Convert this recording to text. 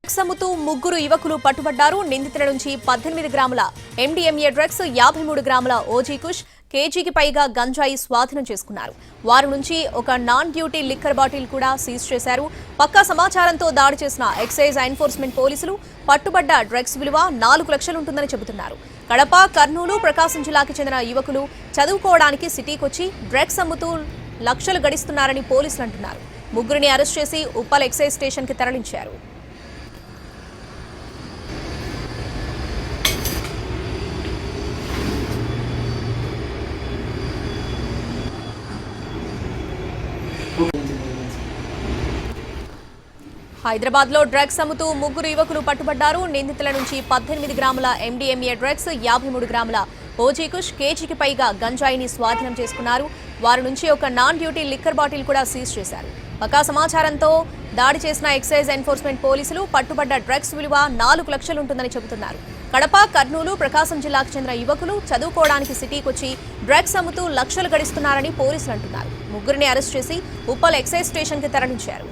Drugs అమ్ముతూ ముగ్గురు యువకులు పట్టుబడ్డారు. నిందితుల నుంచి 18 గ్రాముల MDMA డ్రగ్స్, 53 గ్రాముల ఓజీ కుష్, కేజీకి పైగా గంజాయి స్వాధీనం చేసుకున్నారు. వారి నుంచి ఒక నాన్ డ్యూటీ లిక్కర్ బాటిల్ కూడా సీజ్ చేశారు. పక్కా సమాచారంతో దాడి చేసిన ఎక్సైజ్ ఎన్ఫోర్స్మెంట్ పోలీసులు పట్టుబడ్డ డ్రగ్స్ విలువ 4 లక్షలు ఉంటుందని చెబుతున్నారు. కడప, కర్నూలు, ప్రకాశం జిల్లాకి చెందిన యువకులు చదువుకోవడానికి సిటీకొచ్చి డ్రగ్స్ అమ్ముతూ లక్షలు గడిస్తున్నారని పోలీసులు అంటున్నారు. ముగ్గురిని అరెస్ట్ చేసి ఉప్పల్ ఎక్సైజ్ స్టేషన్కి తరలించారు. హైదరాబాద్ లో డ్రగ్స్ అమ్ముతూ ముగ్గురు యువకులు పట్టుబడ్డారు. నిందితుల నుంచి 18 గ్రాముల MDMA డ్రగ్స్, 53 గ్రాముల ఓజీ కుష్, కేజీకి పైగా గంజాయిని స్వాధీనం చేసుకున్నారు. వారి నుంచి ఒక నాన్ డ్యూటీ లిక్కర్ బాటిల్ కూడా సీజ్ చేశారు. పక్కా సమాచారంతో దాడి చేసిన ఎక్సైజ్ ఎన్ఫోర్స్మెంట్ పోలీసులు పట్టుబడ్డ డ్రగ్స్ విలువ 4 లక్షలు ఉంటుందని చెబుతున్నారు. కడప, కర్నూలు, ప్రకాశం జిల్లాకు చెందిన యువకులు చదువుకోవడానికి సిటీకొచ్చి డ్రగ్స్ అమ్ముతూ లక్షలు గడిస్తున్నారని పోలీసులు అంటున్నారు. ముగ్గురిని అరెస్ట్ చేసి ఉప్పల్ ఎక్సైజ్ స్టేషన్కి తరలించారు.